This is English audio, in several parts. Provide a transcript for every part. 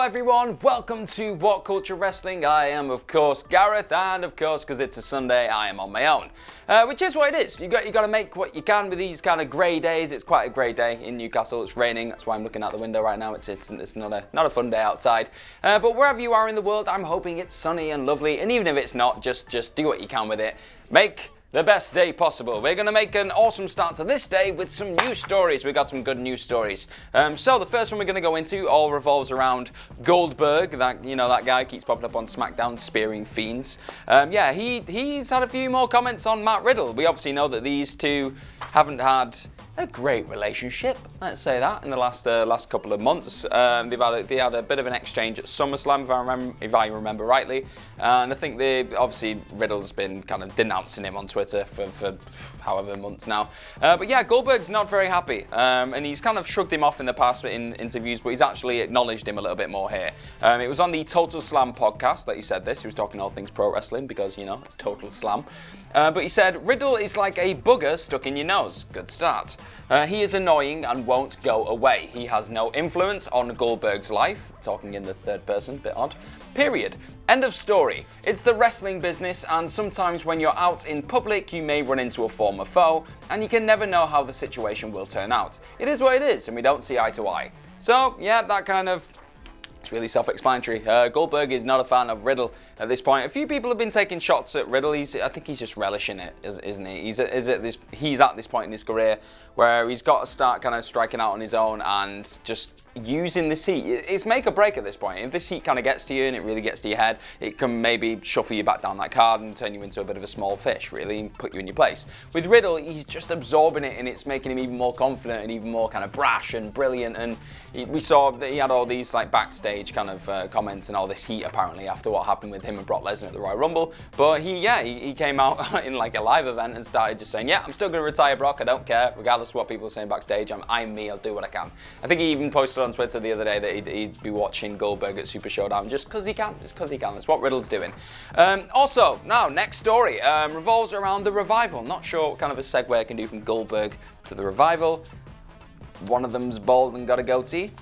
everyone, welcome to What Culture Wrestling. I am, of course, Gareth, and of course, because it's a Sunday, I am on my own. Which is what it is. You got to make what you can with these kind of grey days. It's quite a grey day in Newcastle. It's raining. That's why I'm looking out the window right now. It's not a fun day outside. But wherever you are in the world, I'm hoping it's sunny and lovely. And even if it's not, just do what you can with it. Make the best day possible. We're going to make an awesome start to this day with some news stories. We got some good news stories. So the first one we're going to go into all revolves around Goldberg. That guy keeps popping up on SmackDown, spearing fiends. He's had a few more comments on Matt Riddle. We obviously know that these two haven't had a great relationship, let's say that, in the last couple of months. They had a bit of an exchange at SummerSlam, if I remember rightly, and I think Riddle's been kind of denouncing him on Twitter for however months now. But yeah, Goldberg's not very happy, and he's kind of shrugged him off in the past in interviews, but he's actually acknowledged him a little bit more here. It was on the Total Slam podcast that he said this. He was talking all things pro wrestling because, it's Total Slam. But he said, Riddle is like a booger stuck in your nose. Good start. He is annoying and won't go away. He has no influence on Goldberg's life. Talking in the third person, bit odd. Period. End of story. It's the wrestling business, and sometimes when you're out in public, you may run into a former foe, and you can never know how the situation will turn out. It is what it is, and we don't see eye to eye. So, yeah, that kind of... It's really self-explanatory. Goldberg is not a fan of Riddle at this point. A few people have been taking shots at Riddle. I think he's just relishing it, isn't he? He's at this point in his career where he's got to start kind of striking out on his own and just using this heat. It's make or break at this point. If this heat kind of gets to you and it really gets to your head, it can maybe shuffle you back down that card and turn you into a bit of a small fish, really, and put you in your place. With Riddle, he's just absorbing it, and it's making him even more confident and even more kind of brash and brilliant. And we saw that he had all these like backstage kind of comments and all this heat apparently after what happened with him and Brock Lesnar at the Royal Rumble. But he came out in like a live event and started just saying, yeah, I'm still going to retire Brock. I don't care, regardless of what people are saying backstage. I'm me. I'll do what I can. I think he even posted on Twitter the other day that he'd be watching Goldberg at Super Showdown just because he can. That's what Riddle's doing. Also, now, next story revolves around the Revival. Not sure what kind of a segue I can do from Goldberg to the Revival. One of them's bald and got a goatee.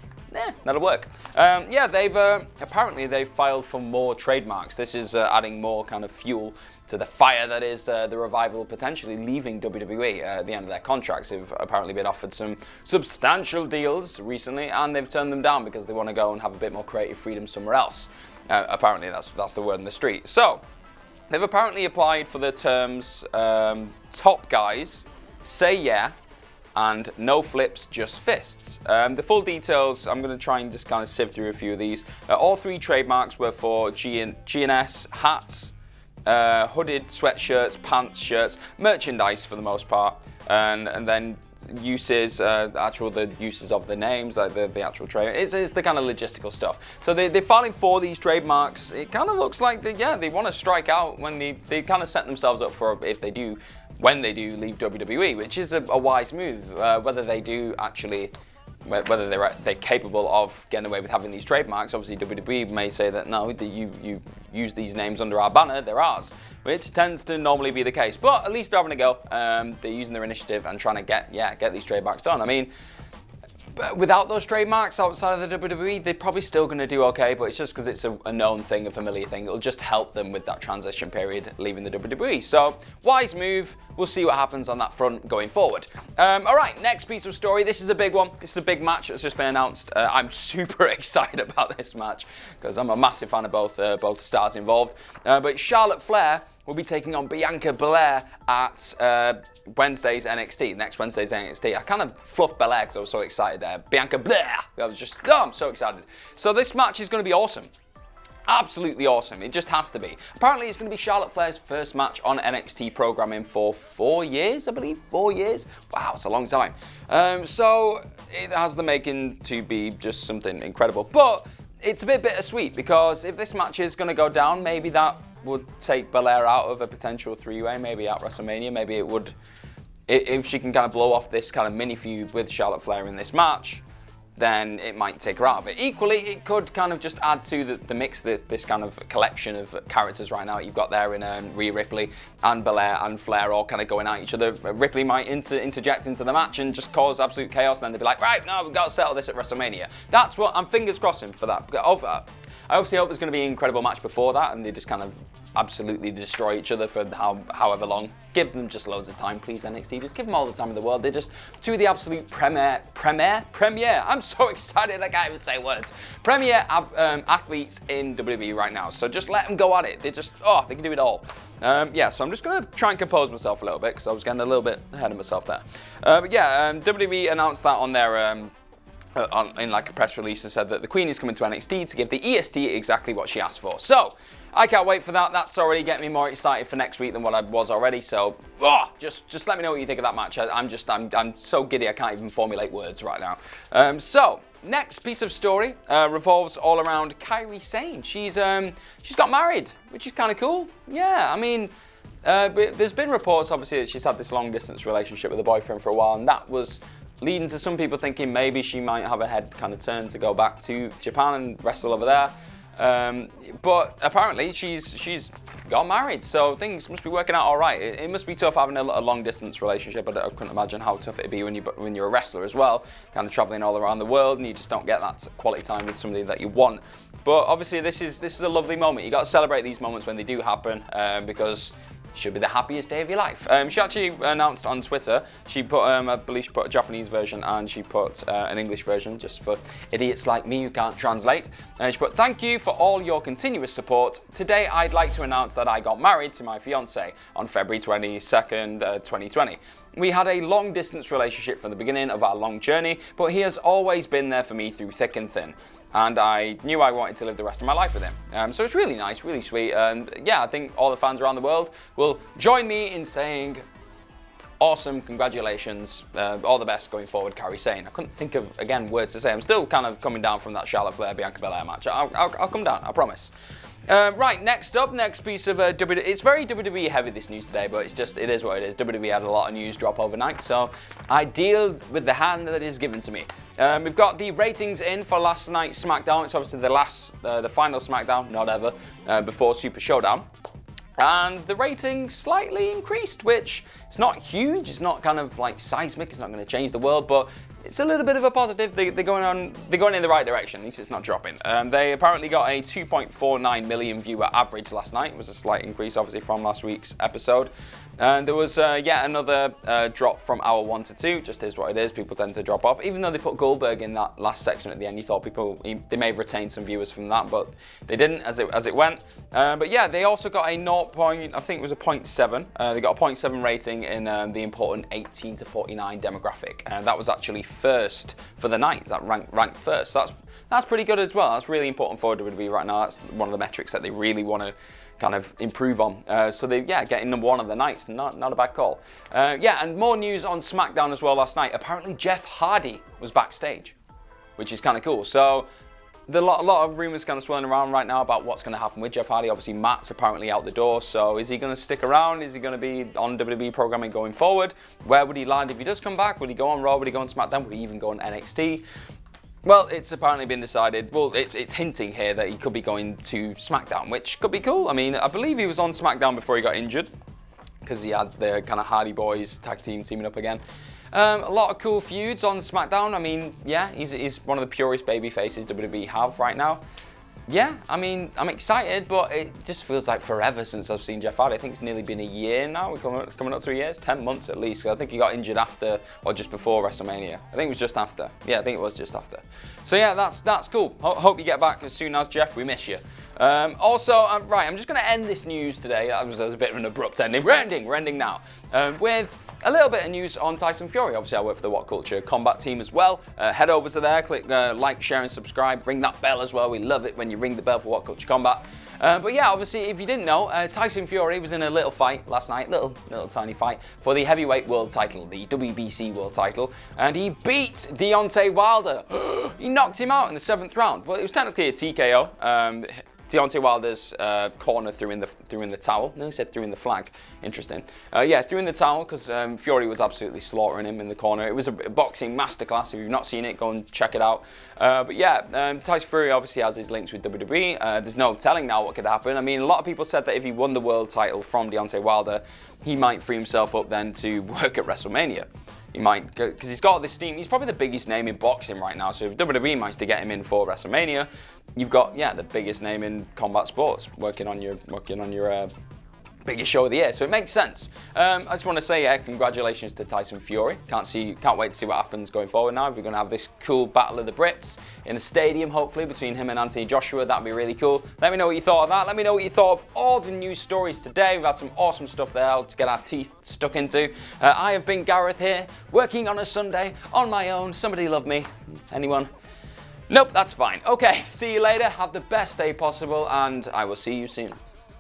That'll work. They've filed for more trademarks. This is adding more kind of fuel to the fire that is the Revival potentially leaving WWE at the end of their contracts. They've apparently been offered some substantial deals recently, and they've turned them down because they want to go and have a bit more creative freedom somewhere else. Apparently, that's the word in the street. So, they've apparently applied for the terms top guys, say yeah, and no flips, just fists. The full details, I'm going to try and just kind of sieve through a few of these. All three trademarks were for G&S hats, hooded sweatshirts, pants, shirts, merchandise for the most part, and then uses, the uses of the names, like the actual trade. It's the kind of logistical stuff. So they're filing for these trademarks. It kind of looks like they want to strike out when they kind of set themselves up for when they do leave WWE, which is a wise move. Whether they're capable of getting away with having these trademarks. Obviously, WWE may say that no, you use these names under our banner, they're ours, which tends to normally be the case. But at least they're having a go. They're using their initiative and trying to get these trademarks done. I mean, without those trademarks outside of the WWE, they're probably still going to do okay, but it's just because it's a known thing, a familiar thing. It'll just help them with that transition period leaving the WWE. So, wise move. We'll see what happens on that front going forward. All right, next piece of story. This is a big one. This is a big match that's just been announced. I'm super excited about this match because I'm a massive fan of both stars involved. But Charlotte Flair will be taking on Bianca Belair at Wednesday's NXT, next Wednesday's NXT. I kind of fluffed Belair because I was so excited there. Bianca Belair. I'm so excited. So this match is going to be awesome. Absolutely awesome. It just has to be. Apparently, it's going to be Charlotte Flair's first match on NXT programming for 4 years, I believe. 4 years? Wow, it's a long time. So it has the making to be just something incredible. But it's a bit bittersweet because if this match is going to go down, maybe that would take Belair out of a potential three-way, maybe at WrestleMania. Maybe it would, if she can kind of blow off this kind of mini feud with Charlotte Flair in this match, then it might take her out of it. Equally, it could kind of just add to the mix, this kind of collection of characters right now you've got there in Rhea Ripley and Belair and Flair all kind of going at each other. Ripley might interject into the match and just cause absolute chaos, and then they'd be like, right, no, we've got to settle this at WrestleMania. That's what I'm fingers crossing for that. I obviously hope there's going to be an incredible match before that, and they just kind of absolutely destroy each other for however long. Give them just loads of time, please, NXT. Just give them all the time in the world. They're just two of the absolute premier. I'm so excited I can't even say words. Premier athletes in WWE right now. So just let them go at it. They can do it all. So I'm just going to try and compose myself a little bit because I was getting a little bit ahead of myself there. WWE announced that on their in like a press release and said that the Queen is coming to NXT to give the EST exactly what she asked for. So I can't wait for that. That's already getting me more excited for next week than what I was already. So just let me know what you think of that match. I'm so giddy I can't even formulate words right now. So next piece of story revolves all around Kairi Sane. She's got married, which is kind of cool. Yeah, I mean, there's been reports obviously that she's had this long distance relationship with a boyfriend for a while, and that was leading to some people thinking maybe she might have a head kind of turn to go back to Japan and wrestle over there. But apparently she's got married, so things must be working out all right. It must be tough having a long distance relationship. I couldn't imagine how tough it'd be when you're a wrestler as well, kind of traveling all around the world, and you just don't get that quality time with somebody that you want. But obviously this is a lovely moment. You got to celebrate these moments when they do happen, because should be the happiest day of your life. She actually announced on Twitter, she put, I believe she put a Japanese version and she put an English version just for idiots like me who can't translate. She put, "Thank you for all your continuous support. Today I'd like to announce that I got married to my fiance on February 22nd, 2020. We had a long distance relationship from the beginning of our long journey, but he has always been there for me through thick and thin. And I knew I wanted to live the rest of my life with him." So it's really nice, really sweet. And I think all the fans around the world will join me in saying, awesome, congratulations, all the best going forward, Kairi Sane. I couldn't think of, again, words to say. I'm still kind of coming down from that Charlotte Flair, Bianca Belair match. I'll come down, I promise. Right, next piece of WWE. It's very WWE heavy, this news today, but it is what it is. WWE had a lot of news drop overnight, so I deal with the hand that is given to me. We've got the ratings in for last night's SmackDown. It's obviously the final SmackDown, not ever, before Super Showdown. And the rating slightly increased, which it's not huge, it's not kind of like seismic, it's not going to change the world, but it's a little bit of a positive. They're going in the right direction. At least it's not dropping. They apparently got a 2.49 million viewer average last night. It was a slight increase, obviously, from last week's episode. And there was yet another drop from hour 1 to 2. Just is what it is. People tend to drop off. Even though they put Goldberg in that last section at the end, you thought they may have retained some viewers from that, but they didn't as it went. But yeah, they also got a I think it was a 0.7. They got a 0.7 rating in the important 18 to 49 demographic. And that was actually first for the night. That ranked first. So that's pretty good as well. That's really important for WWE right now. That's one of the metrics that they really want to kind of improve on. So getting number one of the nights, not a bad call. And more news on SmackDown as well last night. Apparently Jeff Hardy was backstage, which is kind of cool. So there's a lot of rumors kind of swirling around right now about what's going to happen with Jeff Hardy. Obviously Matt's apparently out the door, so is he going to stick around? Is he going to be on WWE programming going forward? Where would he land if he does come back? Would he go on Raw? Would he go on SmackDown? Would he even go on NXT? Well, it's apparently been decided, it's hinting here that he could be going to SmackDown, which could be cool. I mean, I believe he was on SmackDown before he got injured, because he had the kind of Hardy Boys tag team teaming up again. A lot of cool feuds on SmackDown. I mean, he's one of the purest baby faces WWE have right now. Yeah, I mean, I'm excited, but it just feels like forever since I've seen Jeff Hardy. I think it's nearly been a year now. We're coming up to a year. It's 10 months at least. I think he got injured after or just before WrestleMania. I think it was just after. Yeah, I think it was just after. So yeah, that's cool. Hope you get back as soon as, Jeff. We miss you. Right, I'm just going to end this news today. That was a bit of an abrupt ending. We're ending now with a little bit of news on Tyson Fury. Obviously, I work for the What Culture Combat team as well. Head over to there, click like, share, and subscribe. Ring that bell as well. We love it when you ring the bell for What Culture Combat. But yeah, obviously, if you didn't know, Tyson Fury was in a little fight last night, little tiny fight for the heavyweight world title, the WBC world title, and he beat Deontay Wilder. He knocked him out in the 7th round. Well, it was technically a TKO. Deontay Wilder's corner threw in the threw in the towel. No, he said threw in the flag. Interesting. Yeah, threw in the towel because Fury was absolutely slaughtering him in the corner. It was a boxing masterclass. If you've not seen it, go and check it out. But yeah, Tyson Fury obviously has his links with WWE. There's no telling now what could happen. I mean, a lot of people said that if he won the world title from Deontay Wilder, he might free himself up then to work at WrestleMania. He might, because he's got all this team. He's probably the biggest name in boxing right now. So if WWE managed to get him in for WrestleMania, you've got the biggest name in combat sports working on your biggest show of the year. So it makes sense. I just want to say congratulations to Tyson Fury. Can't wait to see what happens going forward now. We're going to have this cool Battle of the Brits in a stadium, hopefully, between him and Anthony Joshua. That'd be really cool. Let me know what you thought of that. Let me know what you thought of all the news stories today. We've had some awesome stuff there to get our teeth stuck into. I have been Gareth here, working on a Sunday on my own. Somebody love me? Anyone? Nope, that's fine. Okay, see you later. Have the best day possible, and I will see you soon.